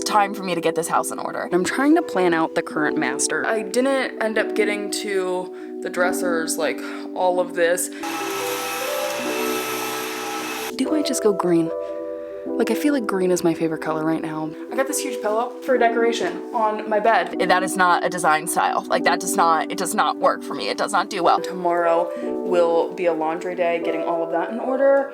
time for me to get this house in order. I'm trying to plan out the current master. I didn't end up getting to the dressers, like all of this. Do I just go green? Like, I feel like green is my favorite color right now. I got this huge pillow for decoration on my bed. That is not a design style. Like, it does not work for me. It does not do well. Tomorrow will be a laundry day, getting all of that in order.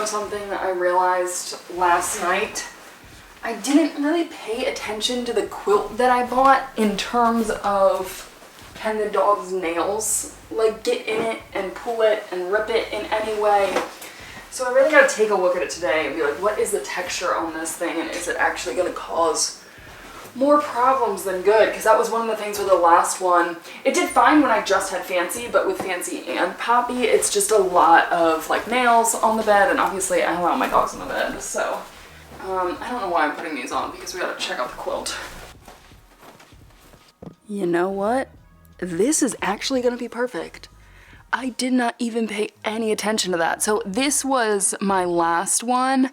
Something that I realized last night. I didn't really pay attention to the quilt that I bought in terms of can the dog's nails like get in it and pull it and rip it in any way. So I really gotta take a look at it today and be like, what is the texture on this thing, and is it actually gonna cause more problems than good? Because that was one of the things with the last one. It did fine when I just had Fancy, but with Fancy and Poppy, it's just a lot of like nails on the bed, and obviously I allow my dogs on the bed, so I don't know why I'm putting these on, because we gotta check out the quilt. You know what? This is actually gonna be perfect. I did not even pay any attention to that. So this was my last one,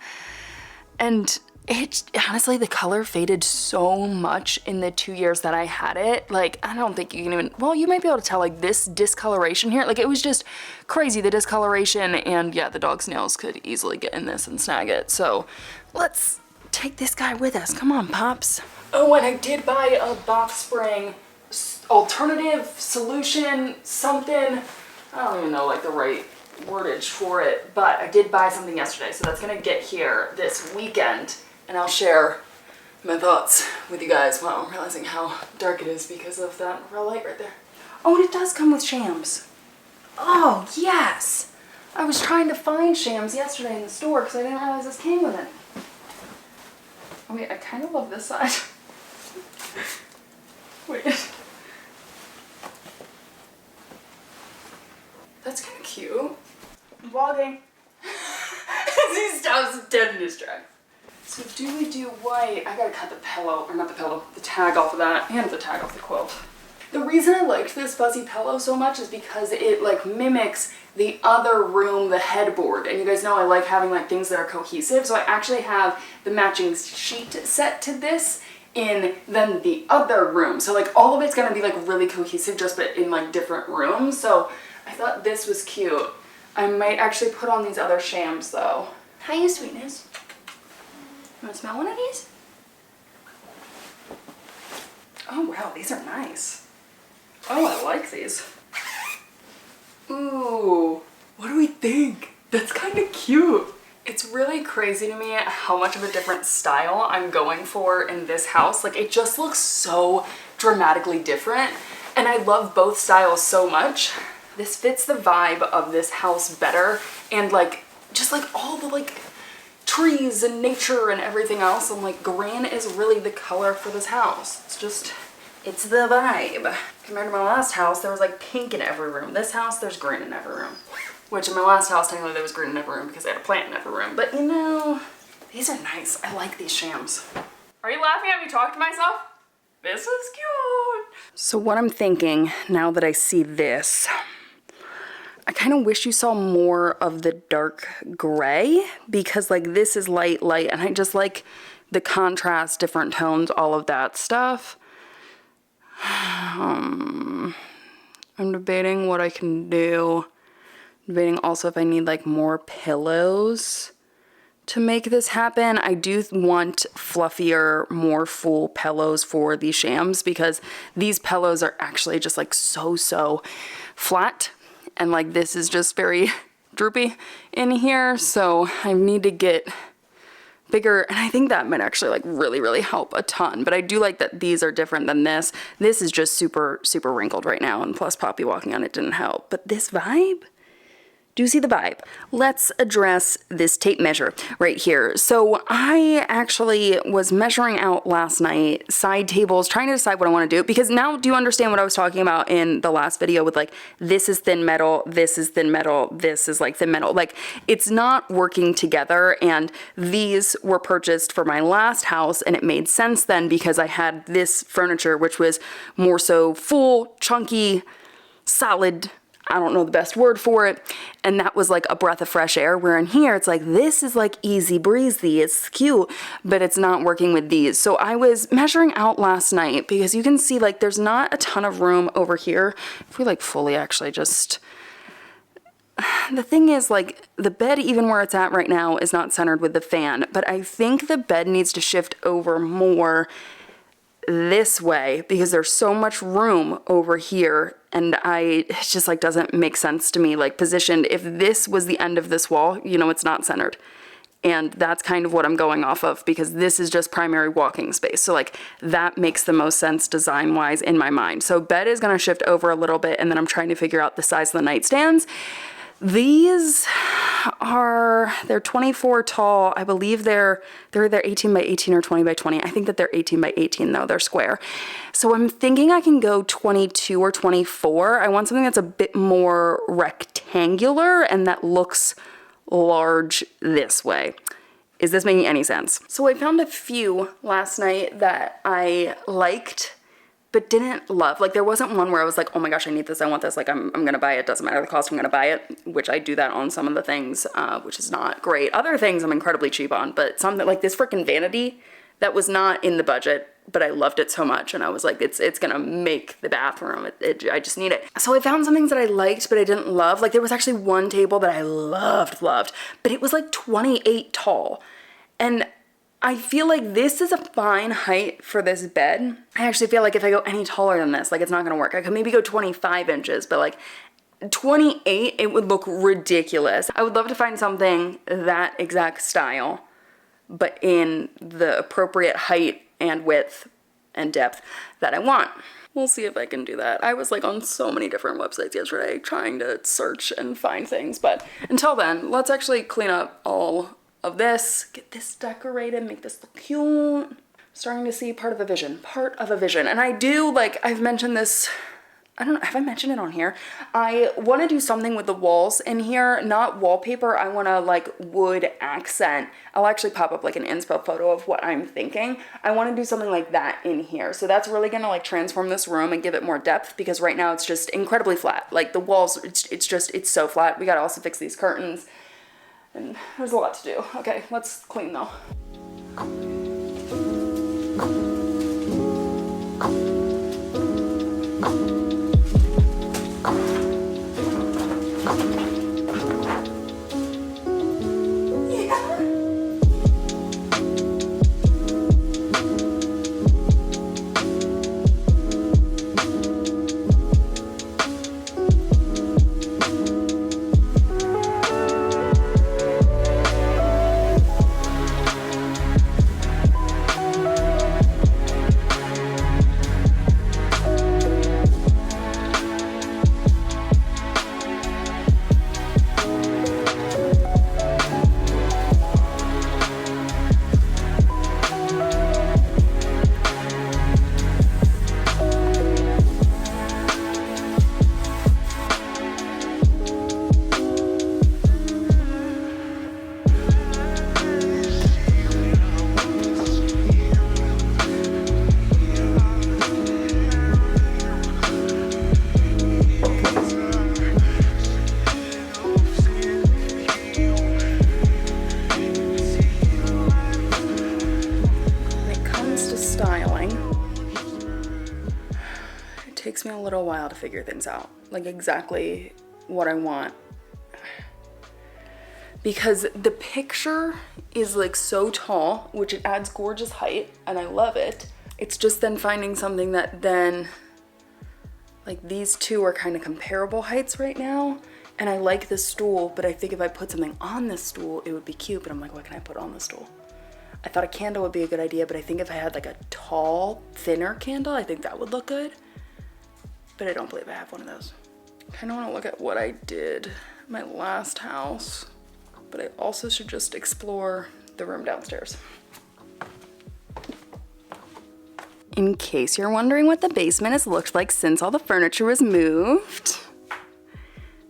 and it honestly, the color faded so much in the 2 years that I had it. Like, I don't think you can even, well, you might be able to tell like this discoloration here. Like, it was just crazy, the discoloration, and yeah, the dog's nails could easily get in this and snag it. So let's take this guy with us. Come on, Pops. Oh, and I did buy a box spring alternative solution something. I don't even know like the right wordage for it, but I did buy something yesterday, so that's gonna get here this weekend. And I'll share my thoughts with you guys. Wow, I'm realizing how dark it is because of that real light right there. Oh, and it does come with shams. Oh, yes! I was trying to find shams yesterday in the store because I didn't realize this came with it. Oh wait, I kind of love this side. Wait. That's kind of cute. I'm vlogging. He stops dead in his tracks. So do we do white? I gotta cut the pillow, or not the pillow, the tag off of that, and the tag off the quilt. The reason I liked this fuzzy pillow so much is because it like mimics the other room, the headboard. And you guys know I like having like things that are cohesive, so I actually have the matching sheet set to this in then the other room. So like all of it's gonna be like really cohesive, just but in like different rooms. So I thought this was cute. I might actually put on these other shams though. Hiya, sweetness. You wanna smell one of these? Oh wow, these are nice. Oh, I like these. Ooh, what do we think? That's kind of cute. It's really crazy to me how much of a different style I'm going for in this house. Like, it just looks so dramatically different, and I love both styles so much. This fits the vibe of this house better, and like, just like all the like trees and nature and everything else. I'm like, green is really the color for this house. It's just, it's the vibe. Compared to my last house, there was like pink in every room. This house, there's green in every room. Which in my last house, technically there was green in every room because I had a plant in every room. But you know, these are nice. I like these shams. Are you laughing at me talk to myself? This is cute. So what I'm thinking now that I see this, I kind of wish you saw more of the dark gray, because like this is light, and I just like the contrast, different tones, all of that stuff. I'm debating what I can do. I'm debating also if I need like more pillows to make this happen. I do want fluffier, more full pillows for these shams because these pillows are actually just like so flat, and like this is just very droopy in here, so I need to get bigger, and I think that might actually like really help a ton. But I do like that these are different than this. This is just super wrinkled right now, and plus Poppy walking on it didn't help. But this vibe, do you see the vibe? Let's address this tape measure right here. So I actually was measuring out last night side tables, trying to decide what I want to do, because now do you understand what I was talking about in the last video with like, this is thin metal, this is thin metal, this is like thin metal. Like it's not working together, and these were purchased for my last house, and it made sense then because I had this furniture which was more so full, chunky, solid, I don't know the best word for it, and that was like a breath of fresh air, where in here it's like this is like easy breezy, it's cute, but it's not working with these. So I was measuring out last night because you can see like there's not a ton of room over here. If we like fully actually just, the thing is like the bed, even where it's at right now, is not centered with the fan, but I think the bed needs to shift over more this way because there's so much room over here, and it just like doesn't make sense to me like positioned. If this was the end of this wall, you know, it's not centered, and that's kind of what I'm going off of because this is just primary walking space. So like that makes the most sense design wise in my mind. So bed is going to shift over a little bit, and then I'm trying to figure out the size of the nightstands. These they're 24 tall. I believe they're either 18 by 18 or 20 by 20. I think that they're 18 by 18 though, they're square. So I'm thinking I can go 22 or 24. I want something that's a bit more rectangular and that looks large this way. Is this making any sense? So I found a few last night that I liked but didn't love. Like there wasn't one where I was like, oh my gosh, I need this, I want this, like I'm gonna buy it, doesn't matter the cost, I'm gonna buy it, which I do that on some of the things, which is not great. Other things I'm incredibly cheap on, but some that like this freaking vanity that was not in the budget, but I loved it so much, and I was like, it's gonna make the bathroom, I just need it. So I found some things that I liked but I didn't love. Like there was actually one table that I loved, but it was like 28 tall, and I feel like this is a fine height for this bed. I actually feel like if I go any taller than this, like it's not gonna work. I could maybe go 25 inches, but like 28, it would look ridiculous. I would love to find something that exact style, but in the appropriate height and width and depth that I want. We'll see if I can do that. I was like on so many different websites yesterday trying to search and find things, but until then, let's actually clean up all of this, get this decorated, make this look cute. Starting to see part of a vision. And I do, like, I've mentioned this, I don't know, have I mentioned it on here? I want to do something with the walls in here, not wallpaper. I want to like wood accent. I'll actually pop up like an inspo photo of what I'm thinking. I want to do something like that in here. So that's really going to like transform this room and give it more depth, because right now it's just incredibly flat. Like the walls, it's so flat. We got to also fix these curtains. And there's a lot to do. Okay, let's clean though. takes me a little while to figure things out, like exactly what I want. Because the picture is like so tall, which it adds gorgeous height, and I love it. It's just then finding something that then, like these two are kind of comparable heights right now. And I like this stool, but I think if I put something on this stool, it would be cute. But I'm like, what can I put on the stool? I thought a candle would be a good idea, but I think if I had like a tall, thinner candle, I think that would look good. But I don't believe I have one of those. I kind of want to look at what I did in my last house, but I also should just explore the room downstairs. In case you're wondering what the basement has looked like since all the furniture was moved,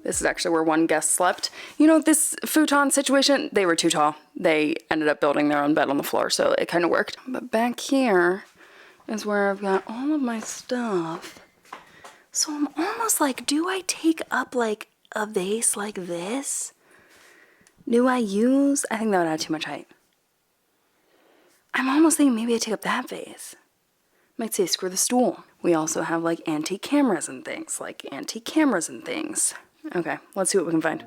this is actually where one guest slept. You know, this futon situation, they were too tall. They ended up building their own bed on the floor, so it kind of worked. But back here is where I've got all of my stuff. So I'm almost like, do I take up like a vase like this? Do I use? I think that would add too much height. I'm almost thinking maybe I take up that vase. Might say screw the stool. We also have like antique cameras and things, Okay, let's see what we can find.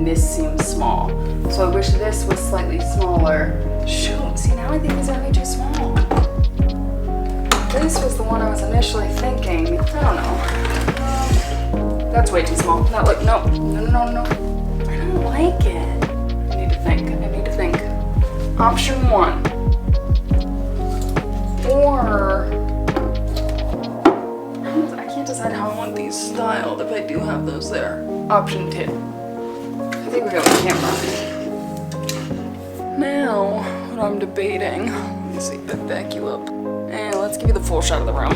This seems small, so I wish this was slightly smaller. Shoot, see now I think these are gonna be too small. This was the one I was initially thinking. I don't know. That's way too small. Not like, no. I don't like it. I need to think. Option 1. Or, I can't decide how I want these styled if I do have those there. Option 2. I think we go with camera. Now, what I'm debating, let me see if I back you up. And let's give you the full shot of the room.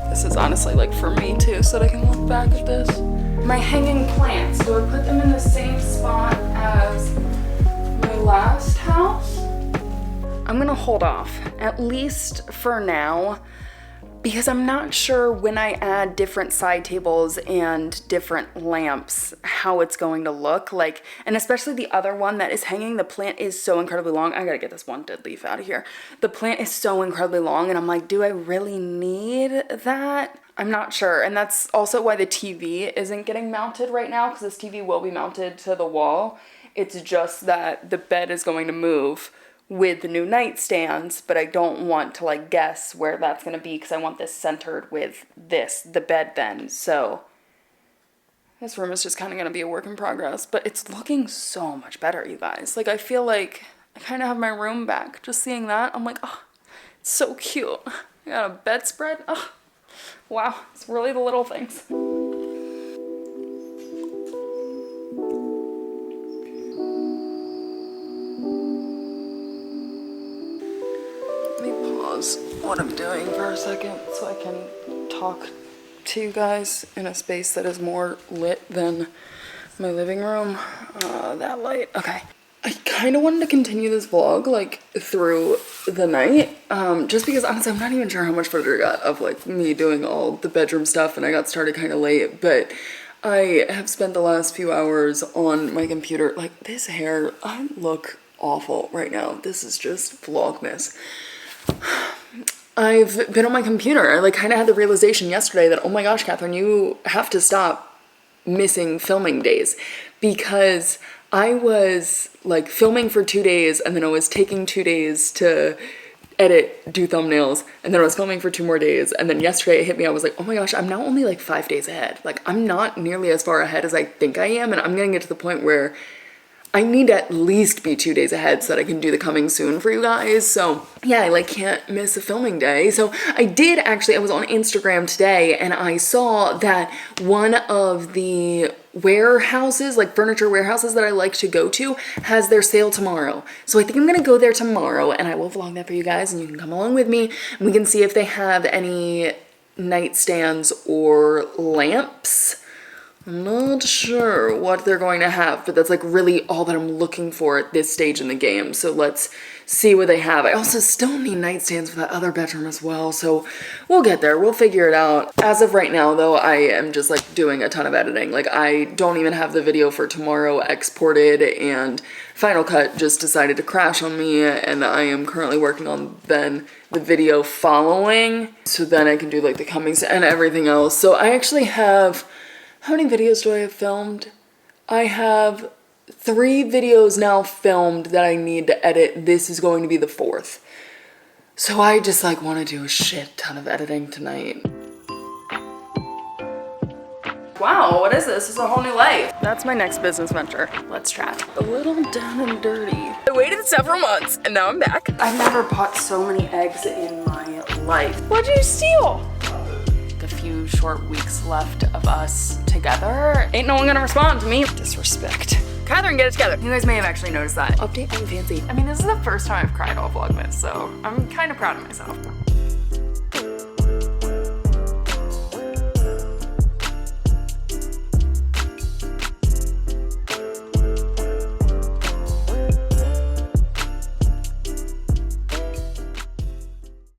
This is honestly like for me too, so that I can look back at this. My hanging plants, do I put them in the same spot as my last house? I'm gonna hold off, at least for now, because I'm not sure when I add different side tables and different lamps how it's going to look like, and especially the other one that is hanging, the plant is so incredibly long. I gotta get this one dead leaf out of here. The plant is so incredibly long and I'm like, do I really need that? I'm not sure. And that's also why the TV isn't getting mounted right now, because this TV will be mounted to the wall. It's just that the bed is going to move with the new nightstands, but I don't want to like guess where that's gonna be because I want this centered with the bed then. So this room is just kind of gonna be a work in progress, but it's looking so much better, you guys. Like I feel like I kind of have my room back. Just seeing that, I'm like, oh, it's so cute. I got a bedspread. Oh, wow, it's really the little things. What I'm doing for a second so I can talk to you guys in a space that is more lit than my living room. That light. Okay. I kind of wanted to continue this vlog like through the night, just because honestly I'm not even sure how much further I got of like me doing all the bedroom stuff, and I got started kind of late, but I have spent the last few hours on my computer. Like this hair, I look awful right now. This is just vlogmas. I've been on my computer. I like kind of had the realization yesterday that, oh my gosh, Cathrin, you have to stop missing filming days, because I was like filming for 2 days and then I was taking 2 days to edit, do thumbnails, and then I was filming for 2 more days, and then yesterday it hit me. I was like, oh my gosh, I'm now only like 5 days ahead. Like I'm not nearly as far ahead as I think I am, and I'm gonna get to the point where I need to at least be 2 days ahead so that I can do the coming soon for you guys. So yeah, I like can't miss a filming day. So I did actually, I was on Instagram today and I saw that one of the warehouses, like furniture warehouses that I like to go to, has their sale tomorrow. So I think I'm gonna go there tomorrow and I will vlog that for you guys, and you can come along with me and we can see if they have any nightstands or lamps. I'm not sure what they're going to have, but that's like really all that I'm looking for at this stage in the game. So let's see what they have. I also still need nightstands for that other bedroom as well, so we'll get there. We'll figure it out. As of right now though, I am just like doing a ton of editing. Like I don't even have the video for tomorrow exported, and Final Cut just decided to crash on me, and I am currently working on then the video following, so then I can do like the comings and everything else. So I actually have, how many videos do I have filmed? I have 3 videos now filmed that I need to edit. This is going to be the 4th. So I just like want to do a shit ton of editing tonight. Wow, what is this? This is a whole new life. That's my next business venture. Let's chat. A little down and dirty. I waited several months and now I'm back. I've never bought so many eggs in my life. What'd you steal? The few short weeks left of us together. Ain't no one gonna respond to me. Disrespect. Cathrin, get it together. You guys may have actually noticed that. Update, I'm fancy. I mean, this is the first time I've cried all vlogmas, so I'm kind of proud of myself.